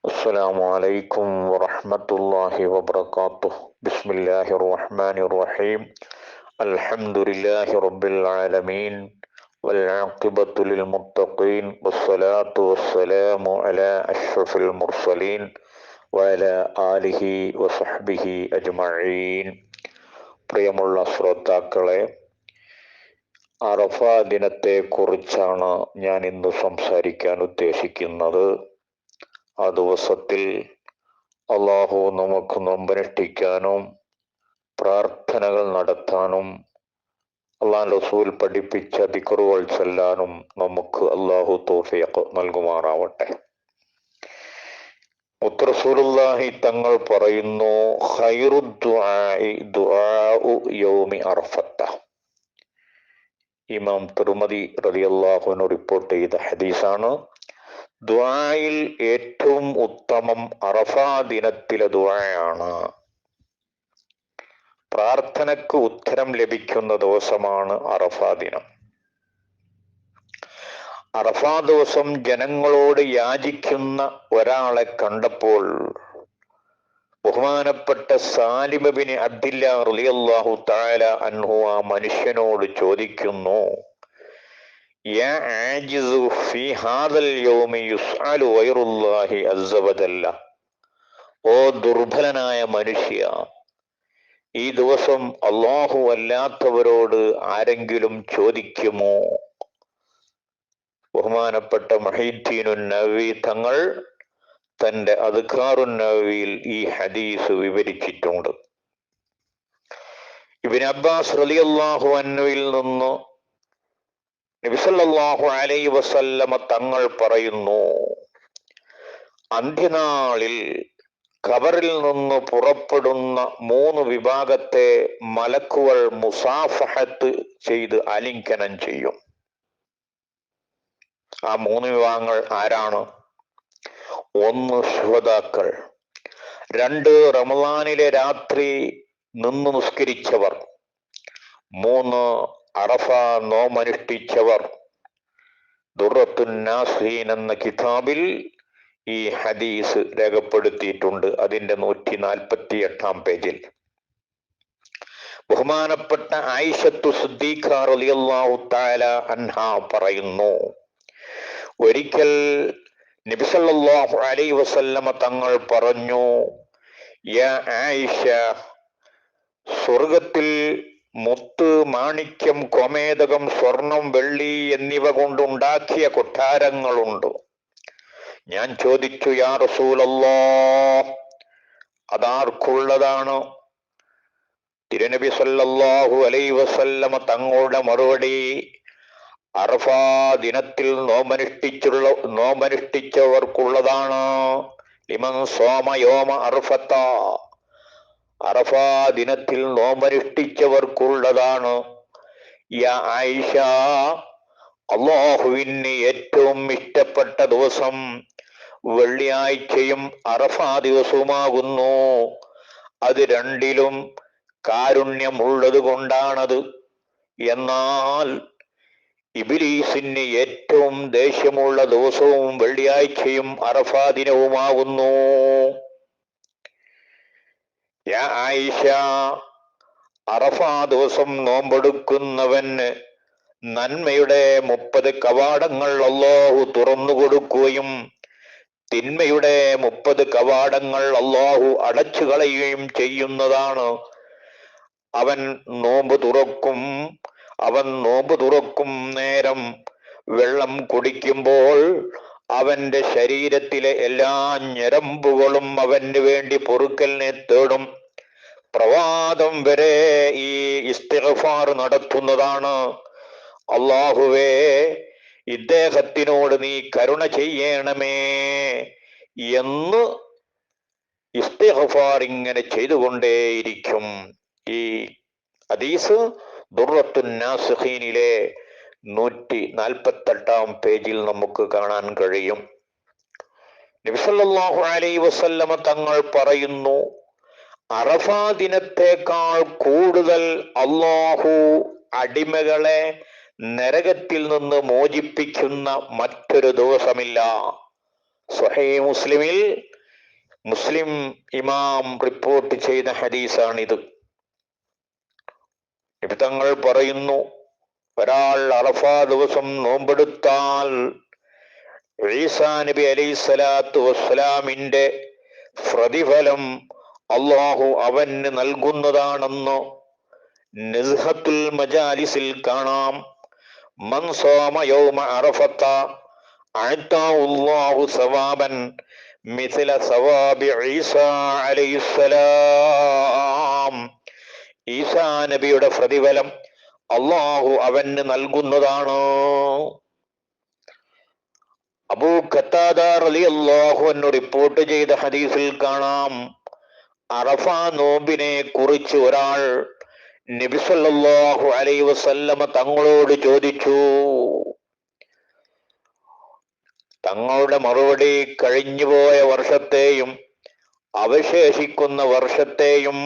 السلام عليكم ورحمة الله وبركاته. بسم الله الرحمن الرحيم. الحمد لله رب العالمين والعاقبة للمتقين والصلاة والسلام على أشرف المرسلين وعلى آله وصحبه أجمعين. പ്രിയമുള്ള ശ്രോതാക്കളെ, അറഫ ദിനത്തെ കുറിച്ചാണ് ഞാൻ ഇന്ന് സംസാരിക്കാൻ ഉദ്ദേശിക്കുന്നത്. ആ ദിവസത്തിൽ അള്ളാഹു നമുക്ക് നോമ്പനുഷ്ഠിക്കാനും പ്രാർത്ഥനകൾ നടത്താനും അള്ളാഹു റസൂൽ പഠിപ്പിച്ച ദിക്റുകൾ ചൊല്ലാനും നമുക്ക് അള്ളാഹു തൗഫീഖ് നൽകുമാറാവട്ടെ. മുത്ത് റസൂലുള്ളാഹി തങ്ങൾ പറയുന്നു, ഖൈറു ദുആഇ ദുആഉ യൗമി അറഫത്ത. ഇമാം തിർമിദി റളിയല്ലാഹു അൻഹു റിപ്പോർട്ട് ചെയ്ത ഹദീസാണ്. ദുആയിൽ ഏറ്റവും ഉത്തമം അറഫാ ദിനത്തിലെ ദുആയാണ്. പ്രാർത്ഥനയ്ക്ക് ഉത്തരം ലഭിക്കുന്ന ദിവസമാണ് അറഫാ ദിനം. അറഫാ ദിവസം ജനങ്ങളോട് യാചിക്കുന്ന ഒരാളെ കണ്ടപ്പോൾ ബഹുമാനപ്പെട്ട സാലിം ഇബ്നു അബ്ദില്ലാ റളിയല്ലാഹു തആല അൻഹു ആ മനുഷ്യനോട് ചോദിക്കുന്നു, യാ ആജിസു ഫീ ഹാദൽ യൗമി യുസ്അലു ഗൈറുല്ലാഹി അസ്സ വജല്ല. ഓ ദുർബലനായ മനുഷ്യ, ഈ ദിവസം അല്ലാഹു അല്ലാത്തവരോട് ആരെങ്കിലും ചോദിക്കുമോ? ബഹുമാനപ്പെട്ട മുഹയ്യിദ്ദീനുൻ നവവി തങ്ങൾ തന്റെ അദ്കാറുൻ നവവിയിൽ ഈ ഹദീസ് വിവരിച്ചിട്ടുണ്ട്. ഇബ്നു അബ്ബാസ് റളിയല്ലാഹു അൻഹുവിൽ നിന്ന് നബി സല്ലല്ലാഹു അലൈഹി വസല്ലമ തങ്ങൾ പറയുന്നു, അന്ത്യനാളിൽ ഖബറിൽ നിന്ന് പുറപ്പെടുന്ന 3 വിഭാഗത്തെ മലക്കുകൾ മുസാഫഹത്ത് ചെയ്ത് ആലിംഗനം ചെയ്യും. ആ 3 വിഭാഗങ്ങൾ ആരാണ്? 1 ശുഹദാക്കൾ, 2 റമളാനിലെ രാത്രി നിന്ന് നിസ്കരിച്ചവർ, 3 അറഫ നോമനുഷ്ഠിച്ചവർ. ദുർറത്തുൻ നാസിഹീൻ എന്ന കിതാബിൽ ഈ ഹദീസ് രേഖപ്പെടുത്തിയിട്ടുണ്ട്. അതിന്റെ 148 പേജിൽ ബഹുമാനപ്പെട്ട ആയിഷത്തു സിദ്ദീഖ റളിയല്ലാഹു തആല അൻഹാ പറയുന്നു, ഒരിക്കൽ നബി സല്ലല്ലാഹു അലൈഹി വസല്ലമ തങ്ങൾ പറഞ്ഞു, യാ ആയിഷ, സ്വർഗത്തിൽ മുത്ത്, മാണിക്യം, കോമേദകം, സ്വർണം, വെള്ളി എന്നിവ കൊണ്ടുണ്ടാക്കിയ കൊട്ടാരങ്ങളുണ്ട്. ഞാൻ ചോദിച്ചു, യാ റസൂലല്ലാഹ്, അതാർക്കുള്ളതാണ്? തിരുനബി സല്ലല്ലാഹു അലൈഹി വസല്ലമ തങ്ങളുടെ മറുപടി, അറഫാ ദിനത്തിൽ നോമനുഷ്ഠിച്ചവർക്കുള്ളതാണ്. ലിമൻ സോമ യോമ അർഫത്ത, അറഫാ ദിനത്തിൽ നോമനുഷ്ഠിച്ചവർക്കുള്ളതാണ്. യാ ആയിഷ, അല്ലാഹുവിന് ഏറ്റവും ഇഷ്ടപ്പെട്ട ദിവസം വെള്ളിയാഴ്ചയും അറഫാ ദിവസവുമാകുന്നു. അത് രണ്ടിലും കാരുണ്യമുള്ളത് കൊണ്ടാണത്. എന്നാൽ ഇബ്ലീസിന് ഏറ്റവും ദേഷ്യമുള്ള ദിവസവും വെള്ളിയാഴ്ചയും അറഫാ ദിനവുമാകുന്നു. യാ ആയിഷ, അറഫാ ദിവസം നോമ്പെടുക്കുന്നവന് നന്മയുടെ 30 കവാടങ്ങൾ അല്ലാഹു തുറന്നു കൊടുക്കുകയും തിന്മയുടെ 30 കവാടങ്ങൾ അല്ലാഹു അടച്ചു കളയുകയും ചെയ്യുന്നതാണ്. അവൻ നോമ്പ് തുറക്കും നേരം വെള്ളം കുടിക്കുമ്പോൾ അവന്റെ ശരീരത്തിലെ എല്ലാ ഞരമ്പുകളും അവന് വേണ്ടി പൊറുക്കലിനെ തേടും. പ്രഭാതം വരെ ഈ ഇസ്തിഗ്ഫാർ നടത്തുന്നതാണ്. അല്ലാഹുവേ, ഇദ്ദേഹത്തിനോട് നീ കരുണ ചെയ്യണമേ എന്ന് ഇസ്തിഗ്ഫാർ ഇങ്ങനെ ചെയ്തുകൊണ്ടേയിരിക്കും. ഈ ഹദീസ് ദുർറത്തുൻ നാസിഖീനിലെ 148 പേജിൽ നമുക്ക് കാണാൻ കഴിയും. നബി സല്ലല്ലാഹു അലൈഹി വസല്ലമ തങ്ങൾ പറയുന്നു, അറഫാ ദിനത്തേക്കാൾ കൂടുതൽ അല്ലാഹു അടിമകളെ നരകത്തിൽ നിന്ന് മോചിപ്പിക്കുന്ന മറ്റൊരു ദിവസമില്ല. സ്വഹീഹ് മുസ്ലിമിൽ മുസ്ലിം ഇമാം റിപ്പോർട്ട് ചെയ്ത ഹദീസാണിത്. നബി തങ്ങൾ പറയുന്നു, ഒരാൾ അറഫാ ദിവസം നോമ്പെടുത്താൽ ഈസാ നബി അലൈഹിസ്സലാത്തു വസ്സലാമിന്റെ പ്രതിഫലം അള്ളാഹു അവന് നൽകുന്നതാണെന്ന് നസ്ഹത്തുൽ മജാലിസിൽ കാണാം. മൻ സാമ യൗമ അറഫത അഅതാഹു സവാബൻ മിസ്ല സവാബി ഈസാ അലൈഹിസ്സലാം. ഈസാ നബിയുടെ പ്രതിഫലം അള്ളാഹു അവന് നൽകുന്നതാണ്. അബൂ ഖത്താദ റളിയല്ലാഹു അൻഹു റിപ്പോർട്ട് ചെയ്ത ഹദീസിൽ കാണാം, അറഫ നോമ്പിനെ കുറിച്ച് ഒരാൾ നബി സല്ലല്ലാഹു അലൈഹി വസല്ലമ തങ്ങളോട് ചോദിച്ചു. തങ്ങളുടെ മറുപടി, കഴിഞ്ഞുപോയ വർഷത്തെയും അവശേഷിക്കുന്ന വർഷത്തെയും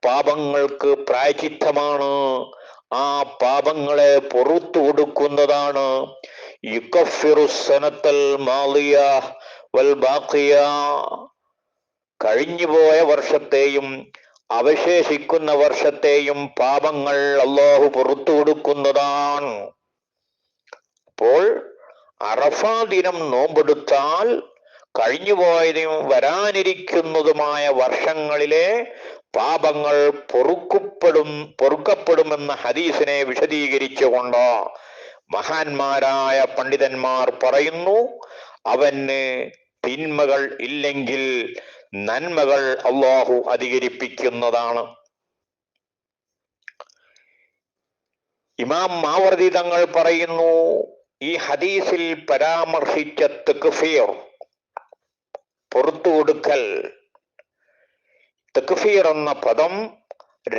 പാപങ്ങൾക്ക് പ്രായശ്ചിത്തമാണ്, ആ പാപങ്ങളെ പുറത്തു കൊടുക്കുന്നതാണ്. യുകഫിറുസ്സനത്തൽ മാളിയ വൽ ബാഖിയ. കഴിഞ്ഞുപോയ വർഷത്തെയും അവശേഷിക്കുന്ന വർഷത്തെയും പാപങ്ങൾ അല്ലാഹു പുറത്തു കൊടുക്കുന്നതാണ്. അപ്പോൾ അറഫ ദിനം നോമ്പെടുത്താൽ കഴിഞ്ഞുപോയതും വരാനിരിക്കുന്നതുമായ വർഷങ്ങളിലെ പാപങ്ങൾ പൊറുക്കപ്പെടുമെന്ന ഹദീസിനെ വിശദീകരിച്ചുകൊണ്ട് മഹാന്മാരായ പണ്ഡിതന്മാർ പറയുന്നു, അവന് തിന്മകൾ ഇല്ലെങ്കിൽ നന്മകൾ അല്ലാഹു അധികരിപ്പിക്കുന്നതാണ്. ഇമാം മാവർദി തങ്ങൾ പറയുന്നു, ഈ ഹദീസിൽ പരാമർശിച്ച തക്ഫീർ, പുറത്തു കൊടുക്കൽ, തക്ഫീർ എന്ന പദം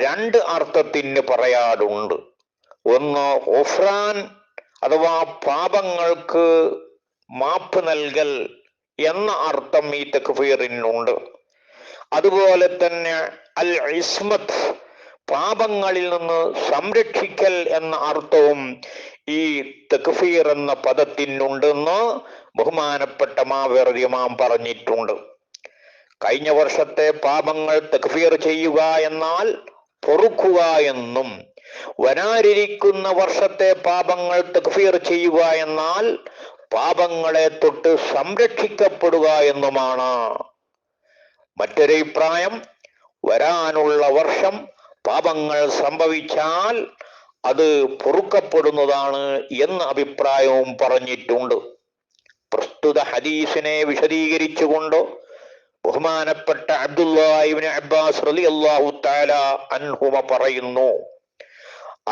രണ്ട് അർത്ഥത്തിന് പറയാറുണ്ട്. ഒന്ന് ഗുഫ്രാൻ അഥവാ പാപങ്ങൾക്ക് മാപ്പ് നൽകൽ എന്ന അർത്ഥം ഈ തക്ഫീറിനുണ്ട്. അതുപോലെ തന്നെ അൽ ഇസ്മത്ത്, പാപങ്ങളിൽ നിന്ന് സംരക്ഷിക്കൽ എന്ന അർത്ഥവും ഈ തക്ഫീർ എന്ന പദത്തിനുണ്ടെന്ന് ബഹുമാനപ്പെട്ട മാവർദി ഇമാം പറഞ്ഞിട്ടുണ്ട്. കഴിഞ്ഞ വർഷത്തെ പാപങ്ങൾ തക്ഫീർ ചെയ്യുക എന്നാൽ പൊറുക്കുക എന്നും, വരാനിരിക്കുന്ന വർഷത്തെ പാപങ്ങൾ തക്ഫീർ ചെയ്യുക എന്നാൽ പാപങ്ങളെ തൊട്ട് സംരക്ഷിക്കപ്പെടുക എന്നുമാണ്. മറ്റൊരു അഭിപ്രായം, വരാനുള്ള വർഷം പാപങ്ങൾ സംഭവിച്ചാൽ അത് പൊറുക്കപ്പെടുന്നതാണ് എന്ന അഭിപ്രായവും പറഞ്ഞിട്ടുണ്ട്. പ്രസ്തുത ഹദീസിനെ വിശദീകരിച്ചുകൊണ്ട് ബഹുമാനപ്പെട്ട അബ്ദുല്ലാഹി ഇബ്നു അബ്ബാസ് റളിയല്ലാഹു തആല അൻഹുമ പറയുന്നു,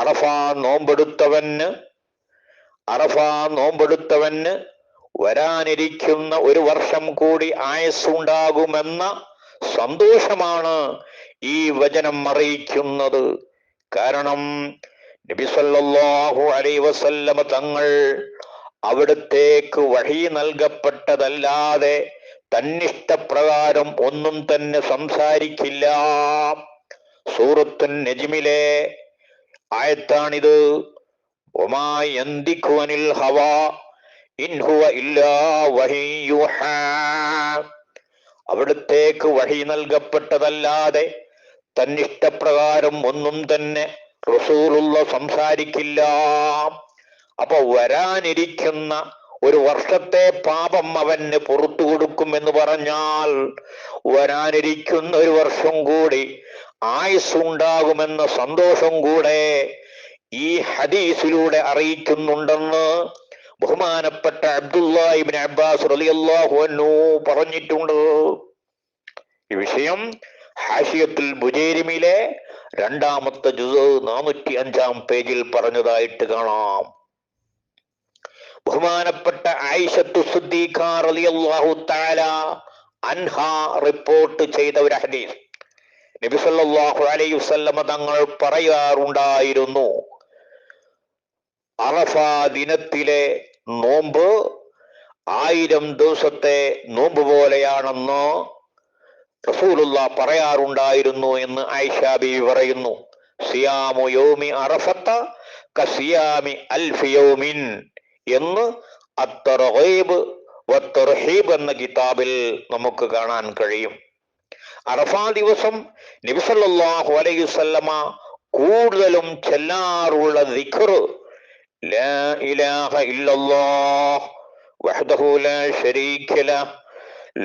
അറഫ നോമ്പെടുത്തവന് വരാനിരിക്കുന്ന ഒരു വർഷം കൂടി ആയുസ്സുണ്ടാകുമെന്ന സന്തോഷമാണ് ഈ വചനം അറിയിക്കുന്നത്. കാരണം നബി സല്ലല്ലാഹു അലൈഹി വസല്ലമ തങ്ങൾ അവിടത്തേക്ക് വഹി നൽകപ്പെട്ടതല്ലാതെ തന്നിഷ്ടപ്രകാരം ഒന്നും തന്നെ സംസാരിക്കില്ല. സൂറത്തുൻ നജ്മിലെ ആയത്താണിത്. വമാ യന്തിഖു അനിൽ ഹവാ ഇൻ ഹുവ ഇല്ലാ വഹീ യുഹാ. അവിടത്തേക്ക് വഹി നൽകപ്പെട്ടതല്ലാതെ തന്നിഷ്ടപ്രകാരം ഒന്നും തന്നെ റസൂലുള്ള സംസാരിക്കില്ല. അപ്പൊ വരാനിരിക്കുന്ന ഒരു വർഷത്തെ പാപം അവന് പുറത്തു കൊടുക്കുമെന്ന് പറഞ്ഞാൽ വരാനിരിക്കുന്ന ഒരു വർഷം കൂടി ആയുസ്സുണ്ടാകുമെന്ന സന്തോഷം കൂടെ ഈ ഹദീസിലൂടെ അറിയിക്കുന്നുണ്ടെന്ന് ബഹുമാനപ്പെട്ട അബ്ദുല്ലാഹി ഇബ്നു അബ്ബാസ് റളിയല്ലാഹു അൻഹു പറഞ്ഞിട്ടുണ്ട്. ഈ വിഷയം ഹാഷിയത്തുൽ ബുജൈരിമിലെ 2-ാമത്തെ ജുസ് 405-ാം പേജിൽ പറഞ്ഞതായിട്ട് കാണാം. ബഹുമാനപ്പെട്ട ആയിഷത്തു സിദ്ദീഖ റളിയല്ലാഹു തആല അൻഹ റിപ്പോർട്ട് ചെയ്ത ഒരു ഹദീസ്, നബി സല്ലല്ലാഹു അലൈഹി വസല്ലമ തങ്ങൾ പറയാറുണ്ടായിരുന്നു, അറഫ ദിനത്തിലെ നോമ്പ് 1000 ദിവസത്തെ നോമ്പ് പോലെയാണെന്ന് റസൂലുള്ള പറയാറുണ്ടായിരുന്നു എന്ന് ആയിഷ ബീവി പറയുന്നു. സിയാമു യൗമി അറഫത്ത കസിയാമി അൽഫി യൗമിൻ എന്ന് അത്തർഗീബ് വത്തർഹീബ് എന്ന കിതാബിൽ നമുക്ക് കാണാൻ കഴിയും. അറഫാ ദിവസം നബി സല്ലല്ലാഹു അലൈഹി വസല്ലമ കൂടുതലും ചെല്ലാറുള്ള ദിക്ർ ലാ ഇലാഹ ഇല്ലല്ലാഹ് വഹ്ദഹു ലാ ശരീക ലഹ്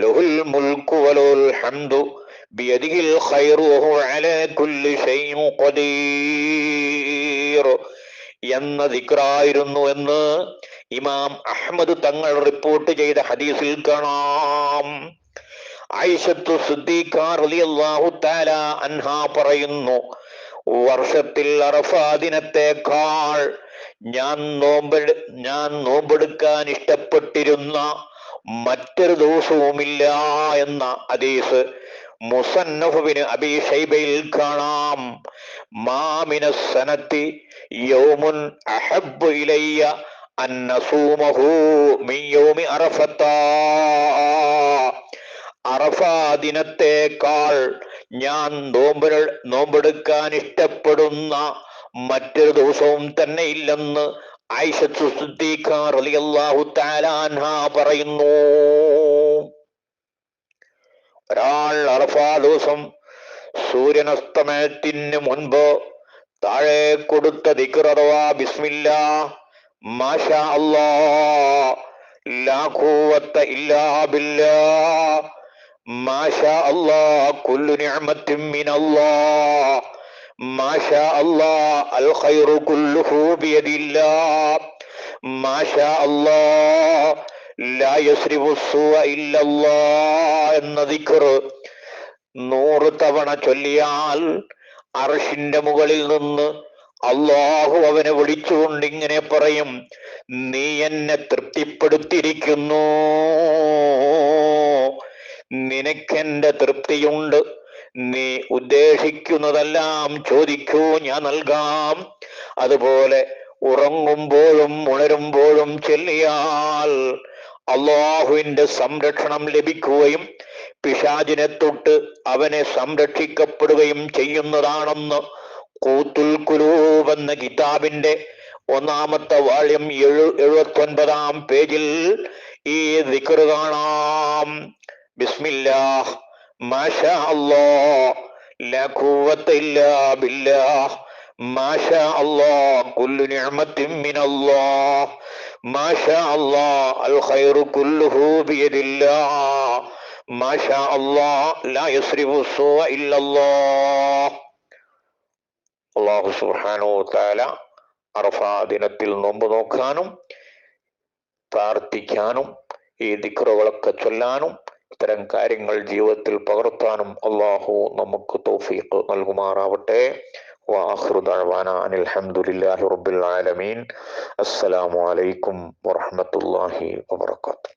ലഹുൽ മുൽക്കു വലഹുൽ ഹംദു ബിയദിഹിൽ ഖൈറു വഹുവ അലാ കുല്ലി ഷൈഇൻ ഖദീർ എന്ന ദിക്റായിരുന്നു എന്ന് ഇമാം അഹ്മദ് തങ്ങൾ റിപ്പോർട്ട് ചെയ്ത ഹദീസിൽ കാണാം. ആയിഷത്തു സിദ്ദീഖ റളിയല്ലാഹു തആല അൻഹാ പറയുന്നു, വർഷത്തിൽ അറഫാ ദിനത്തേക്കാൾ ഞാൻ നോമ്പെടുക്കാൻ ഇഷ്ടപ്പെട്ടിരുന്ന മറ്റൊരു ദിവസവുമില്ല എന്ന ഹദീസ് മുസന്നഫ് ബിൻ അബീ ശൈബയിൽ കാണാം. മാ മിനസ് സനത്തി യൗമുൻ അഹബ്ബു ഇലയ്യ അൻ നസൂമഹു മിൻ യൗമി അറഫത്ത. അറഫാ ദിനത്തേക്കാൾ ഞാൻ നോമ്പെടുക്കാൻ ഇഷ്ടപ്പെടുന്ന മറ്റൊരു ദിവസവും തന്നെ ഇല്ലെന്ന് ആയിഷത്തു സിദ്ദീഖ റളിയല്ലാഹു തആല അൻഹാ പറയുന്നു. ഒരാൾ അറഫാ ദിവസം സൂര്യനസ്തമയത്തിന് മുൻപ് താഴെ കൊടുത്ത ദിക്ർ അഥവാ ബിസ്മില്ലാ മാഷാ അല്ലാഹ് ലാ ഖുവത ഇല്ലാ ബില്ലാഹ് മാഷാ അല്ലാഹ് കുല്ലു നിഅമത്തിൻ മിനല്ലാഹ് മാഷാ അല്ലാഹ് അൽ ഖൈറു കുല്ലുഹു ബിയദില്ലാഹ് മാഷാ അല്ലാഹ് ലാ യസ്രിഫു സ്സൂഅ ഇല്ലല്ലാഹ് എന്ന ദിക്ർ 100 തവണ ചൊല്ലിയാൽ അർശിന്റെ മുകളിൽ നിന്ന് അല്ലാഹു അവനെ വിളിച്ചുകൊണ്ട് ഇങ്ങനെ പറയും, നീ എന്നെ തൃപ്തിപ്പെടുത്തിയിരിക്കുന്നു, നിനക്കെന്റെ തൃപ്തിയുണ്ട്, നീ ഉദ്ദേശിക്കുന്നതെല്ലാം ചോദിക്കൂ, ഞാൻ നൽകാം. അതുപോലെ ഉറങ്ങുമ്പോഴും ഉണരുമ്പോഴും ചൊല്ലിയാൽ അള്ളാഹുവിന്റെ സംരക്ഷണം ലഭിക്കുകയും പിശാചിനെ തൊട്ട് അവനെ സംരക്ഷിക്കപ്പെടുകയും ചെയ്യുന്നതാണെന്ന് ഖൂത്തുൽ ഖുലൂബ് എന്ന കിതാബിന്റെ 1-ാമത്തെ വാള്യം 79-ാം പേജിൽ ഈ ദിക്ർ കാണാം. ബിസ്മില്ലാഹ് മാഷാ അല്ലാഹ് ലാ ഖുവത ഇല്ലാ ബില്ലാഹ് മാഷാ അല്ലാഹ് കുല്ലു നിഅമത്തിൻ മിനല്ലാഹ് മാഷാ അല്ലാഹ് അൽ ഖൈറു കുല്ലുഹു ബിയദില്ലാഹ് മാഷാ അല്ലാഹ് ലാ യസ്രിഫു സ്സൂഅ ഇല്ലല്ലാഹ്. അല്ലാഹു സുബ്ഹാനഹു വ തആല അറഫാ ദിനത്തിൽ നോമ്പ് നോക്കാനും പ്രാർത്ഥിക്കാനും ഈ ദിക്റുകളൊക്കെ ചൊല്ലാനും ഇത്തരം കാര്യങ്ങൾ ജീവിതത്തിൽ പകർത്താനും അല്ലാഹു നമുക്ക് തൗഫീഖ് നൽകുമാറാവട്ടെ. വആഖിറു ദഅവാനാ അനിൽ ഹംദുലില്ലാഹി റബ്ബിൽ ആലമീൻ. അസ്സലാമു അലൈക്കും വറഹ്മത്തുള്ളാഹി വബറകാതുഹു.